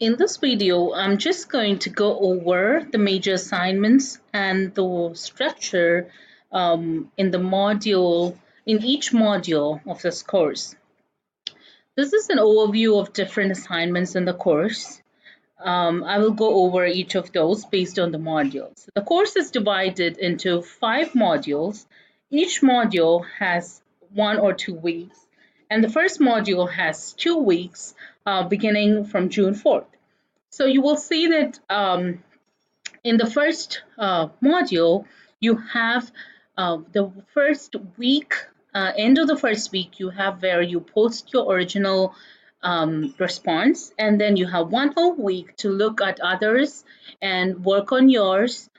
In this video, I'm just going to go over the major assignments and the structure in each module of this course. This is an overview of different assignments in the course. I will go over each of those based on the modules. The course is divided into 5 modules. Each module has 1 or 2 weeks, and the first module has 2 weeks beginning from June 4th. So you will see that in the first module, you have the first week, end of the first week, you have where you post your original response, and then you have 1 whole week to look at others and work on yours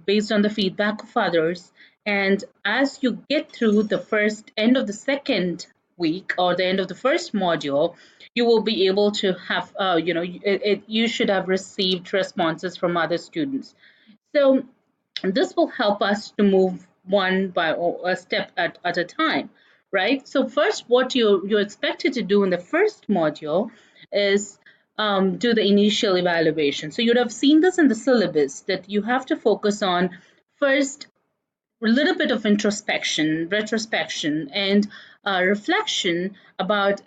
based on the feedback of others. And as you get through the first end of the second week or the end of the first module, you will be able to have, you should have received responses from other students. So this will help us to move one by a step at a time, right? So first, what you're expected to do in the first module is do the initial evaluation. So you'd have seen this in the syllabus that you have to focus on first a little bit of introspection, retrospection, and reflection about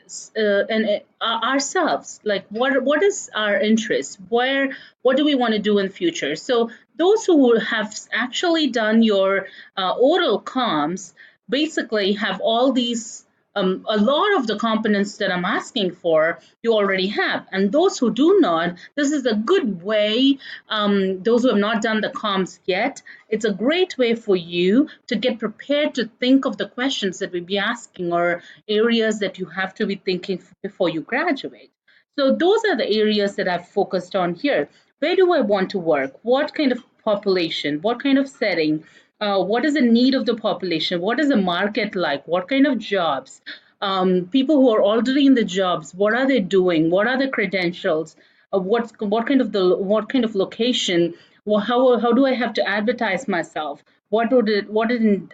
ourselves. Like, what is our interest? What do we want to do in the future? So those who have actually done your oral comms basically have all these a lot of the components that I'm asking for, you already have. And those who do not, this is a good way, those who have not done the comms yet, it's a great way for you to get prepared to think of the questions that we'll be asking or areas that you have to be thinking before you graduate. So those are the areas that I've focused on here. Where do I want to work? What kind of population? What kind of setting? What is the need of the population? What is the market like? What kind of jobs? People who are already in the jobs, what are they doing? What are the credentials? What kind of location? Well, how do I have to advertise myself? What did it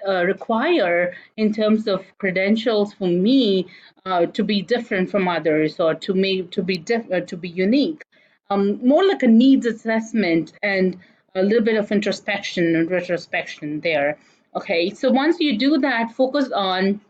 require in terms of credentials for me to be different from others or to be unique? More like a needs assessment and a little bit of introspection and retrospection there. Okay, so once you do that, focus on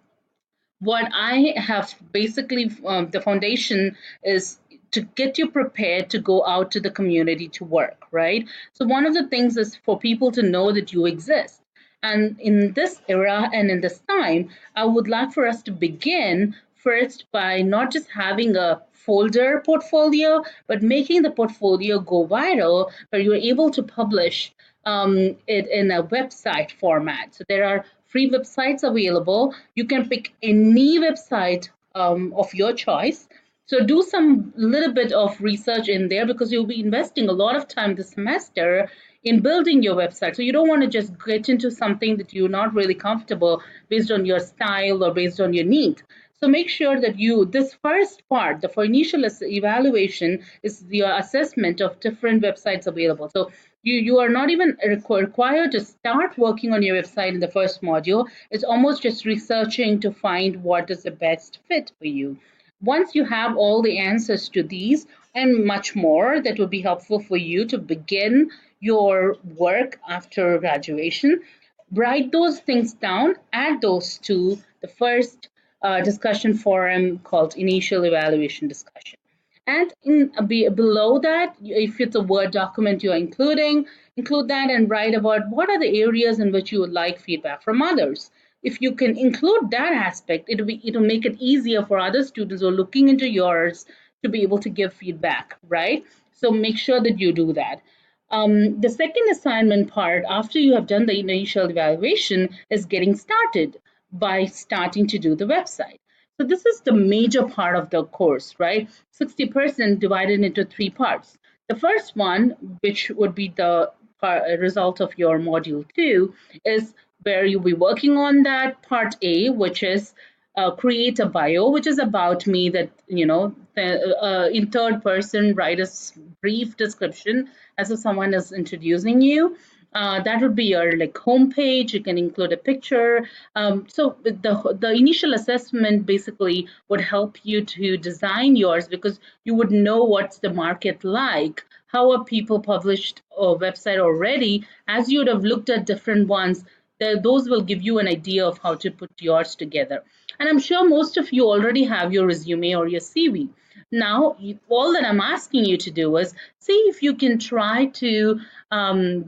what I have basically, the foundation is to get you prepared to go out to the community to work, right? So, one of the things is for people to know that you exist. And in this era and in this time, I would like for us to begin first by not just having a folder portfolio, but making the portfolio go viral where you're able to publish it in a website format. So there are free websites available. You can pick any website of your choice. So do some little bit of research in there because you'll be investing a lot of time this semester in building your website. So you don't want to just get into something that you're not really comfortable based on your style or based on your need. So make sure that this first part, the for initial evaluation, is your assessment of different websites available. So you are not even required to start working on your website in the first module. It's almost just researching to find what is the best fit for you. Once you have all the answers to these and much more that will be helpful for you to begin your work after graduation, write those things down, add those to the first discussion forum called Initial Evaluation Discussion. And below that, if it's a Word document you're include that and write about what are the areas in which you would like feedback from others. If you can include that aspect, it'll make it easier for other students who are looking into yours to be able to give feedback, right? So make sure that you do that. The second assignment part, after you have done the initial evaluation, is getting started by starting to do the website. So this is the major part of the course, right? 60% divided into 3 parts. The first one, which would be the result of your module 2, is where you'll be working on that part A, which is create a bio, which is about me, that, in third person, write a brief description as if someone is introducing you. That would be your like homepage. You can include a picture. So the initial assessment basically would help you to design yours, because you would know what's the market like. How are people published a website already? As you would have looked at different ones, those will give you an idea of how to put yours together. And I'm sure most of you already have your resume or your CV. Now, all that I'm asking you to do is see if you can try to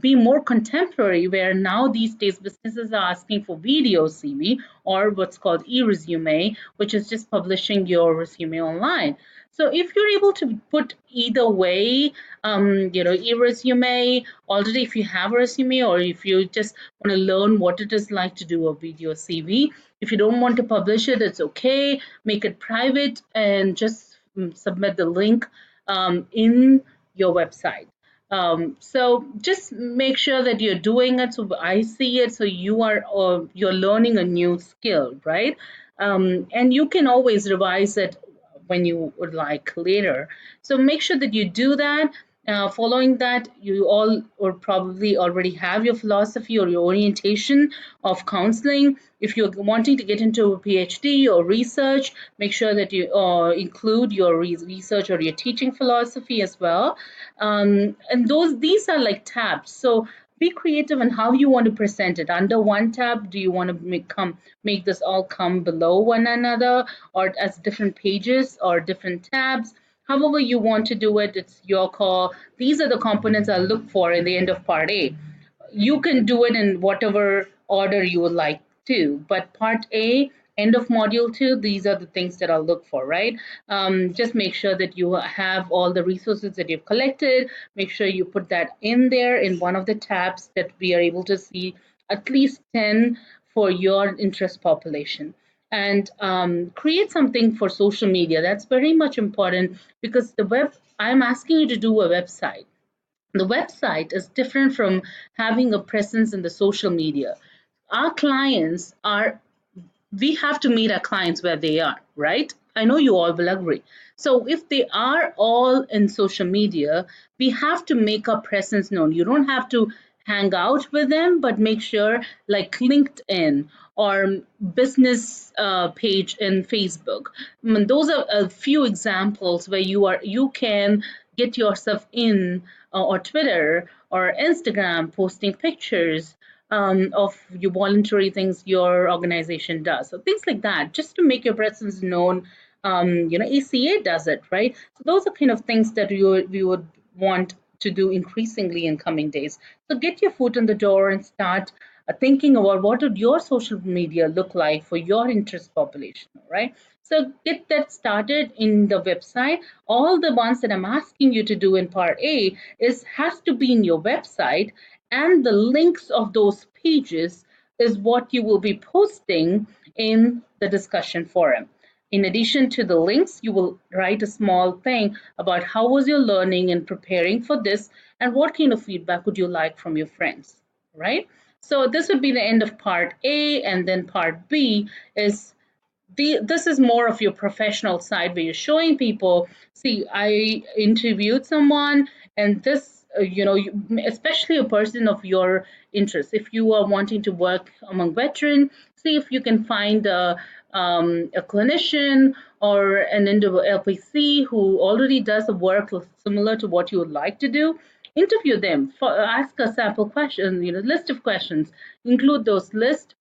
be more contemporary, where now these days businesses are asking for video CV, or what's called e-resume, which is just publishing your resume online. So if you're able to put either way, e-resume, already if you have a resume, or if you just want to learn what it is like to do a video CV, if you don't want to publish it, it's okay. Make it private and just submit the link in your website. So just make sure that you're doing it so I see it, so you're learning a new skill, right? And you can always revise it when you would like later. So make sure that you do that. Following that, you all or probably already have your philosophy or your orientation of counseling. If you're wanting to get into a PhD or research, make sure that you include your research or your teaching philosophy as well. And these are like tabs. So be creative in how you want to present it. Under one tab, do you want to make this all come below one another, or as different pages or different tabs? However you want to do it, it's your call. These are the components I'll look for in the end of part A. You can do it in whatever order you would like to, but part A, end of module 2, these are the things that I'll look for, right? Just make sure that you have all the resources that you've collected. Make sure you put that in there in one of the tabs that we are able to see at least 10 for your interest population. And create something for social media. That's very much important, because I'm asking you to do a website. The website is different from having a presence in the social media. Our clients are, we have to meet our clients where they are, right? I know you all will agree. So if they are all in social media, we have to make our presence known. You don't have to hang out with them, but make sure, like LinkedIn or business page in Facebook. I mean, those are a few examples where you can get yourself in, or Twitter or Instagram, posting pictures of your voluntary things your organization does. So things like that, just to make your presence known. ACA does it, right? So those are kind of things that we would want to do increasingly in coming days. So get your foot in the door and start thinking about what would your social media look like for your interest population, right? So get that started in the website. All the ones that I'm asking you to do in part A has to be in your website, and the links of those pages is what you will be posting in the discussion forum. In addition to the links, you will write a small thing about how was your learning and preparing for this, and what kind of feedback would you like from your friends, right? So this would be the end of part A, and then part B is this is more of your professional side, where you're showing people, see, I interviewed someone, and this, especially a person of your interest. If you are wanting to work among veterans, see if you can find a clinician or an individual LPC who already does a work similar to what you would like to do. Interview them, ask a sample question, list of questions, include those lists,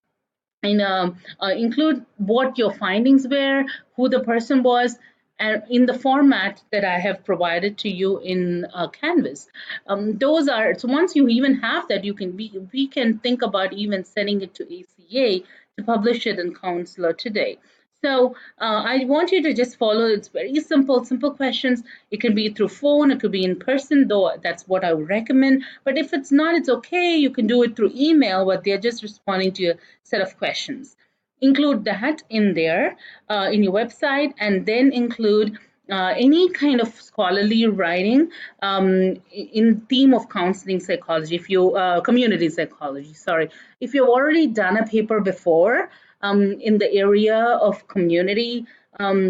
and include what your findings were, who the person was, and in the format that I have provided to you in Canvas. Those are, so once you even have that, we can think about even sending it to ACA to publish it in Counselor today. So I want you to just follow. It's very simple questions. It can be through phone, it could be in person, though that's what I would recommend. But if it's not, it's okay. You can do it through email, but they're just responding to a set of questions. Include that in there, in your website, and then include any kind of scholarly writing in theme of counseling psychology, if you community psychology, sorry. If you've already done a paper before in the area of community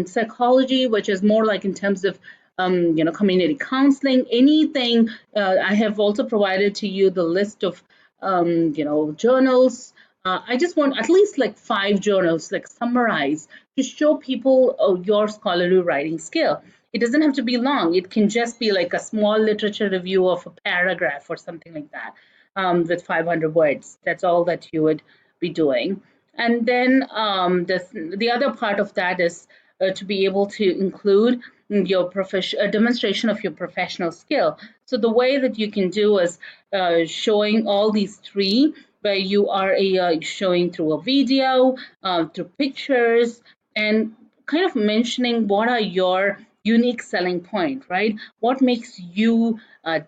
psychology, which is more like in terms of community counseling, anything. I have also provided to you the list of journals. I just want at least like 5 journals, like summarize to show people your scholarly writing skill. It doesn't have to be long. It can just be like a small literature review of a paragraph or something like that, with 500 words. That's all that you would be doing. And then the other part of that is to be able to include your a demonstration of your professional skill. So the way that you can do is showing all these three, where you are showing through a video, through pictures, and kind of mentioning what are your unique selling point, right? What makes you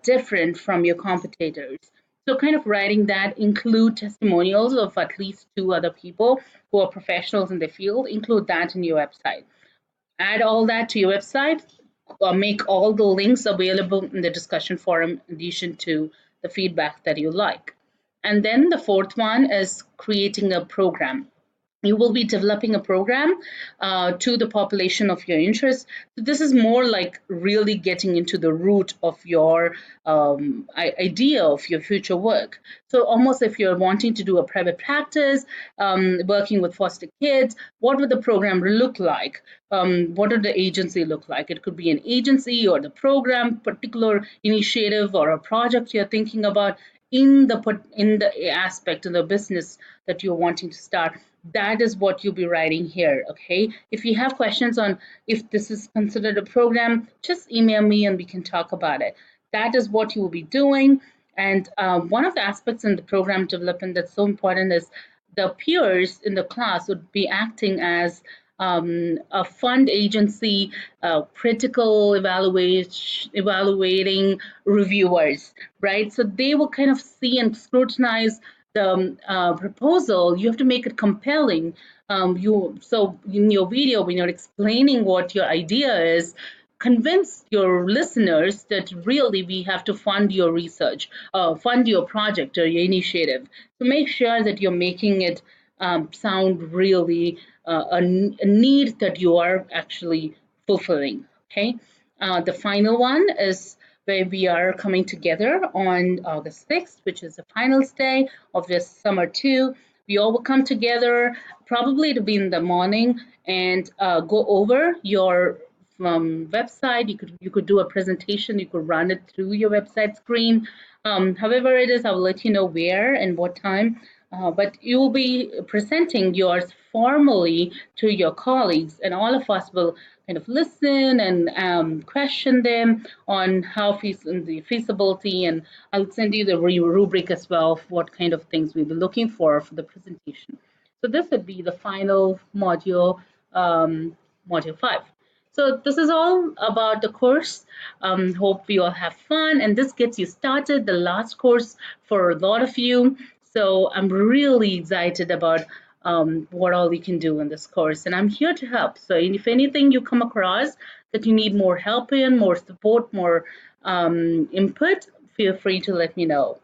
different from your competitors? So kind of writing that, include testimonials of at least 2 other people who are professionals in the field, include that in your website. Add all that to your website, make all the links available in the discussion forum in addition to the feedback that you like. And then the fourth one is creating a program. You will be developing a program to the population of your interest. So this is more like really getting into the root of your idea of your future work. So almost if you're wanting to do a private practice, working with foster kids, what would the program look like? What would the agency look like? It could be an agency or the program, particular initiative or a project you're thinking about in the aspect of the business that you're wanting to start. That is what you'll be writing here. Okay, if you have questions on if this is considered a program, just email me and we can talk about it. That is what you will be doing. And one of the aspects in the program development that's so important is the peers in the class would be acting as a fund agency, critical evaluating reviewers, right? So they will kind of see and scrutinize the proposal. You have to make it compelling. So in your video, when you're explaining what your idea is, convince your listeners that really we have to fund your research, fund your project or your initiative. So make sure that you're making it sound really a need that you are actually fulfilling. Okay. The final one is where we are coming together on August 6th, which is the finals day of this summer 2. We all will come together, probably to be in the morning, and go over your website. You could do a presentation. You could run it through your website screen. However it is, I will let you know where and what time. But you will be presenting yours formally to your colleagues, and all of us will kind of listen and question them on how the feasibility, and I'll send you the rubric as well of what kind of things we'll be looking for the presentation. So this would be the final module, module 5. So this is all about the course. Hope you all have fun, and this gets you started, the last course for a lot of you. So I'm really excited about what all we can do in this course, and I'm here to help. So if anything you come across that you need more help in, more support, more input, feel free to let me know.